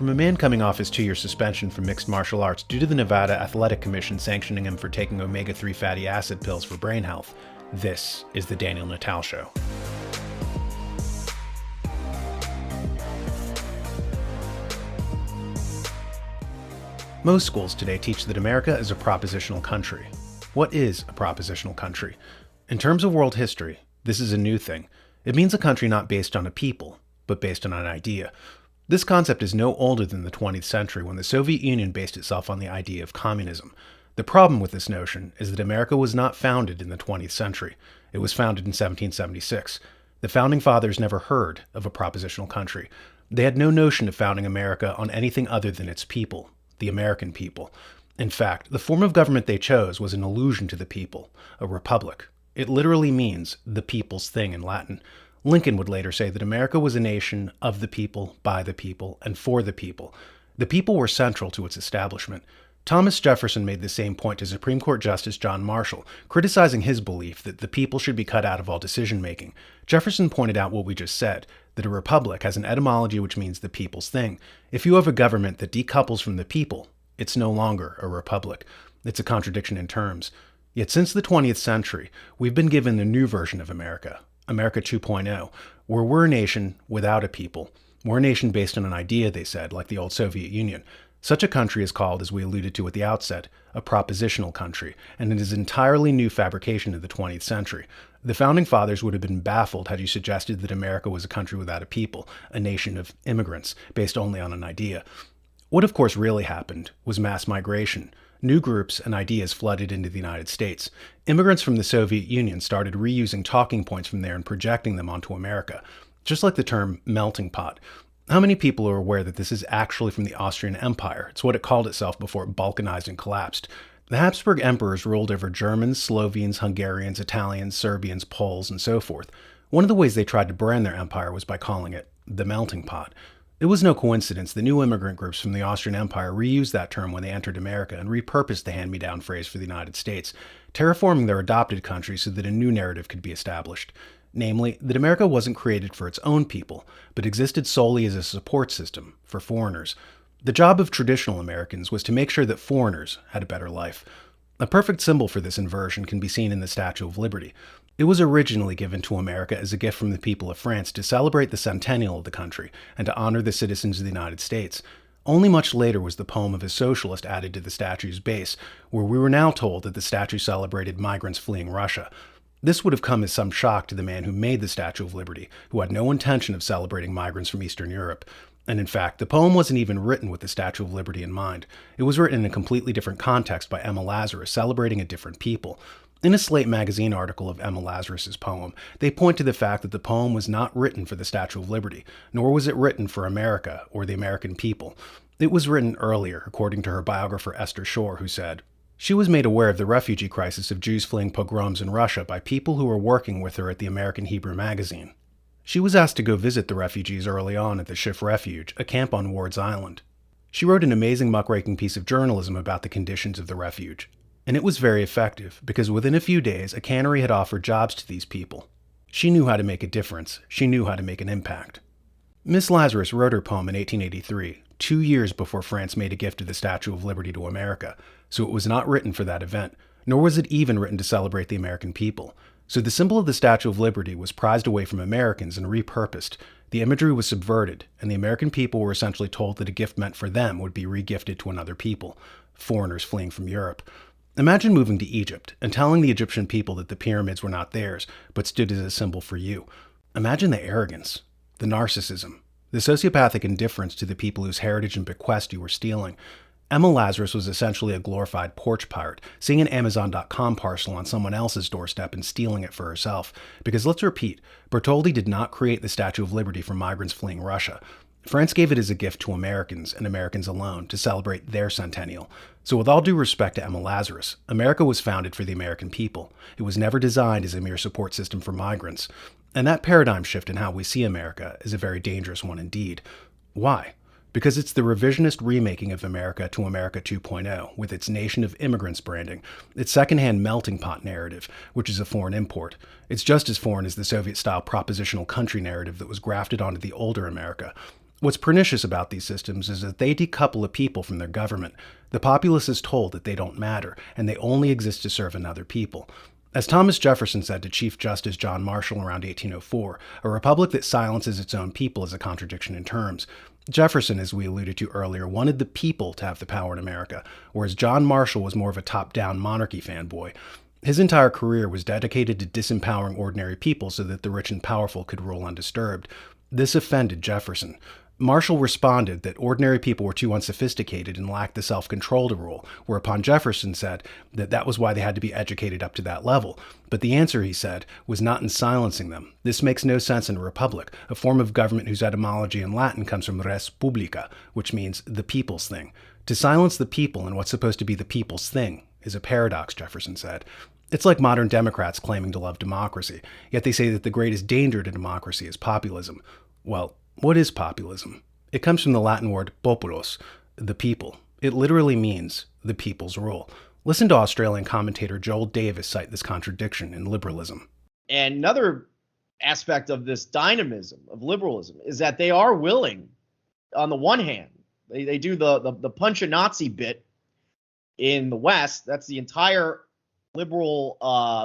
From a man coming off his 2-year suspension from mixed martial arts due to the Nevada Athletic Commission sanctioning him for taking omega-3 fatty acid pills for brain health, this is the Daniel Natal Show. Most schools today teach that America is a propositional country. What is a propositional country? In terms of world history, this is a new thing. It means a country not based on a people, but based on an idea. This concept is no older than the 20th century when the Soviet Union based itself on the idea of communism. The problem with this notion is that America was not founded in the 20th century. It was founded in 1776. The founding fathers never heard of a propositional country. They had no notion of founding America on anything other than its people, the American people. In fact, the form of government they chose was an allusion to the people, a republic. It literally means the people's thing in Latin. Lincoln would later say that America was a nation of the people, by the people, and for the people. The people were central to its establishment. Thomas Jefferson made the same point to Supreme Court Justice John Marshall, criticizing his belief that the people should be cut out of all decision-making. Jefferson pointed out what we just said, that a republic has an etymology which means the people's thing. If you have a government that decouples from the people, it's no longer a republic. It's a contradiction in terms. Yet since the 20th century, we've been given the new version of America, America 2.0, where we're a nation without a people. We're a nation based on an idea, they said, like the old Soviet Union. Such a country is called, as we alluded to at the outset, a propositional country, and it is an entirely new fabrication of the 20th century. The Founding Fathers would have been baffled had you suggested that America was a country without a people, a nation of immigrants, based only on an idea. What of course really happened was mass migration. New groups and ideas flooded into the United States. Immigrants from the Soviet Union started reusing talking points from there and projecting them onto America, just like the term melting pot. How many people are aware that this is actually from the Austrian Empire? It's what it called itself before it balkanized and collapsed. The Habsburg emperors ruled over Germans, Slovenes, Hungarians, Italians, Serbians, Poles, and so forth. One of the ways they tried to brand their empire was by calling it the melting pot. It was no coincidence that new immigrant groups from the Austrian Empire reused that term when they entered America and repurposed the hand-me-down phrase for the United States, terraforming their adopted country so that a new narrative could be established. Namely, that America wasn't created for its own people, but existed solely as a support system for foreigners. The job of traditional Americans was to make sure that foreigners had a better life. A perfect symbol for this inversion can be seen in the Statue of Liberty. It was originally given to America as a gift from the people of France to celebrate the centennial of the country and to honor the citizens of the United States. Only much later was the poem of a socialist added to the statue's base, where we were now told that the statue celebrated migrants fleeing Russia. This would have come as some shock to the man who made the Statue of Liberty, who had no intention of celebrating migrants from Eastern Europe. And in fact, the poem wasn't even written with the Statue of Liberty in mind. It was written in a completely different context by Emma Lazarus, celebrating a different people. In a Slate magazine article of Emma Lazarus's poem, they point to the fact that the poem was not written for the Statue of Liberty, nor was it written for America or the American people. It was written earlier, according to her biographer Esther Shore, who said, "She was made aware of the refugee crisis of Jews fleeing pogroms in Russia by people who were working with her at the American Hebrew magazine. She was asked to go visit the refugees early on at the Schiff Refuge, a camp on Ward's Island. She wrote an amazing muckraking piece of journalism about the conditions of the refuge. And it was very effective, because within a few days, a cannery had offered jobs to these people. She knew how to make a difference. She knew how to make an impact." Miss Lazarus wrote her poem in 1883, 2 years before France made a gift of the Statue of Liberty to America, so it was not written for that event, nor was it even written to celebrate the American people. So the symbol of the Statue of Liberty was prized away from Americans and repurposed. The imagery was subverted, and the American people were essentially told that a gift meant for them would be regifted to another people, foreigners fleeing from Europe. Imagine moving to Egypt and telling the Egyptian people that the pyramids were not theirs, but stood as a symbol for you. Imagine the arrogance, the narcissism, the sociopathic indifference to the people whose heritage and bequest you were stealing. Emma Lazarus was essentially a glorified porch pirate, seeing an Amazon.com parcel on someone else's doorstep and stealing it for herself. Because let's repeat, Bertoldi did not create the Statue of Liberty for migrants fleeing Russia. France gave it as a gift to Americans, and Americans alone, to celebrate their centennial. So with all due respect to Emma Lazarus, America was founded for the American people. It was never designed as a mere support system for migrants. And that paradigm shift in how we see America is a very dangerous one indeed. Why? Because it's the revisionist remaking of America to America 2.0, with its nation of immigrants branding, its secondhand melting pot narrative, which is a foreign import. It's just as foreign as the Soviet-style propositional country narrative that was grafted onto the older America. What's pernicious about these systems is that they decouple a people from their government. The populace is told that they don't matter, and they only exist to serve another people. As Thomas Jefferson said to Chief Justice John Marshall around 1804, a republic that silences its own people is a contradiction in terms. Jefferson, as we alluded to earlier, wanted the people to have the power in America, whereas John Marshall was more of a top-down monarchy fanboy. His entire career was dedicated to disempowering ordinary people so that the rich and powerful could rule undisturbed. This offended Jefferson. Marshall responded that ordinary people were too unsophisticated and lacked the self-control to rule, whereupon Jefferson said that that was why they had to be educated up to that level. But the answer, he said, was not in silencing them. This makes no sense in a republic, a form of government whose etymology in Latin comes from res publica, which means the people's thing. To silence the people in what's supposed to be the people's thing is a paradox, Jefferson said. It's like modern Democrats claiming to love democracy, yet they say that the greatest danger to democracy is populism. Well, what is populism? It comes from the Latin word populus, the people. It literally means the people's rule. Listen to Australian commentator Joel Davis cite this contradiction in liberalism. And another aspect of this dynamism of liberalism is that they are willing, on the one hand, they do the punch a Nazi bit in the West. That's the entire liberal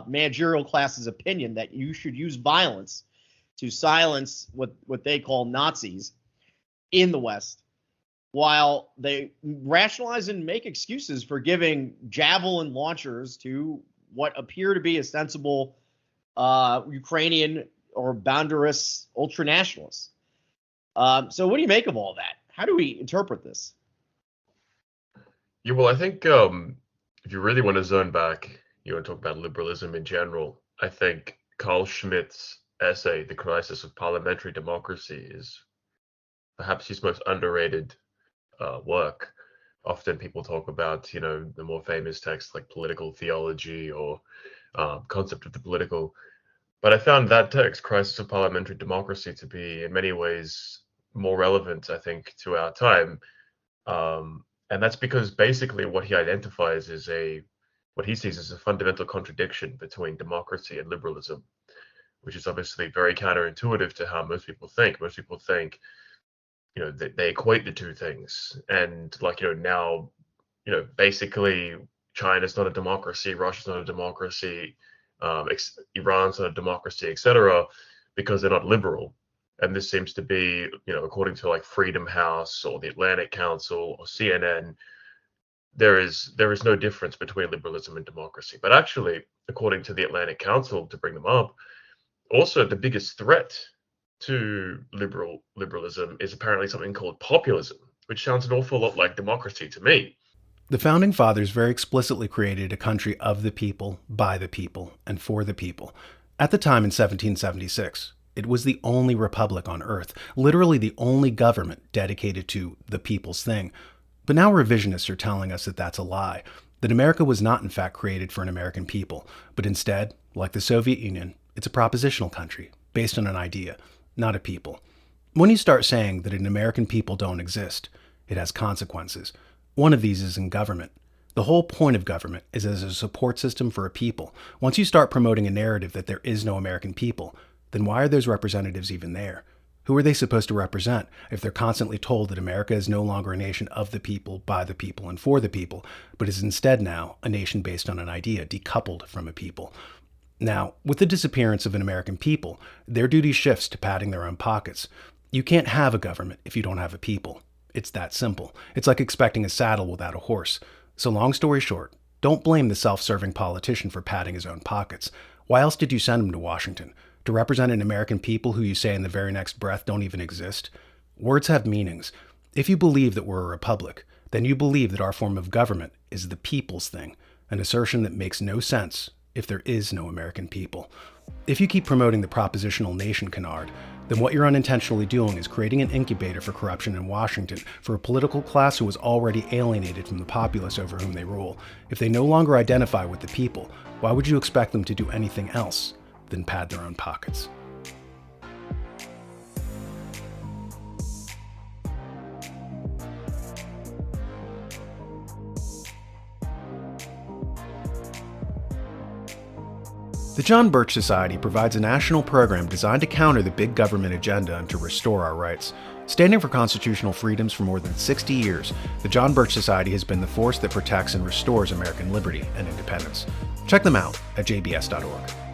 managerial class's opinion, that you should use violence to silence what they call Nazis in the West, while they rationalize and make excuses for giving javelin launchers to what appear to be ostensible Ukrainian or boundarous ultranationalists. So what do you make of all that? How do we interpret this? Yeah, well, I think if you really want to zone back, you want to talk about liberalism in general, I think Carl Schmitt's essay, The Crisis of Parliamentary Democracy, is perhaps his most underrated work. Often people talk about, the more famous texts like Political Theology or Concept of the Political. But I found that text, Crisis of Parliamentary Democracy, to be in many ways more relevant, I think, to our time. And that's because basically what he identifies is what he sees as a fundamental contradiction between democracy and liberalism, which is obviously very counterintuitive to how most people think. Most people think, they equate the two things. And now, basically China's not a democracy, Russia's not a democracy, Iran's not a democracy, etc., because they're not liberal. And this seems to be, according to Freedom House or the Atlantic Council or CNN, there is no difference between liberalism and democracy. But actually, according to the Atlantic Council, to bring them up, also the biggest threat to liberalism is apparently something called populism, which sounds an awful lot like democracy to me. The Founding Fathers very explicitly created a country of the people, by the people, and for the people. At the time in 1776, it was the only republic on earth, literally the only government dedicated to the people's thing. But now revisionists are telling us that that's a lie, that America was not in fact created for an American people, but instead, like the Soviet Union, it's a propositional country based on an idea, not a people. When you start saying that an American people don't exist, it has consequences. One of these is in government. The whole point of government is as a support system for a people. Once you start promoting a narrative that there is no American people, then why are those representatives even there? Who are they supposed to represent if they're constantly told that America is no longer a nation of the people, by the people, and for the people, but is instead now a nation based on an idea, decoupled from a people? Now, with the disappearance of an American people, their duty shifts to padding their own pockets. You can't have a government if you don't have a people. It's that simple. It's like expecting a saddle without a horse. So long story short, don't blame the self-serving politician for padding his own pockets. Why else did you send him to Washington? To represent an American people who you say in the very next breath don't even exist? Words have meanings. If you believe that we're a republic, then you believe that our form of government is the people's thing, an assertion that makes no sense if there is no American people. If you keep promoting the propositional nation canard, then what you're unintentionally doing is creating an incubator for corruption in Washington for a political class who is already alienated from the populace over whom they rule. If they no longer identify with the people, why would you expect them to do anything else than pad their own pockets? The John Birch Society provides a national program designed to counter the big government agenda and to restore our rights. Standing for constitutional freedoms for more than 60 years, the John Birch Society has been the force that protects and restores American liberty and independence. Check them out at jbs.org.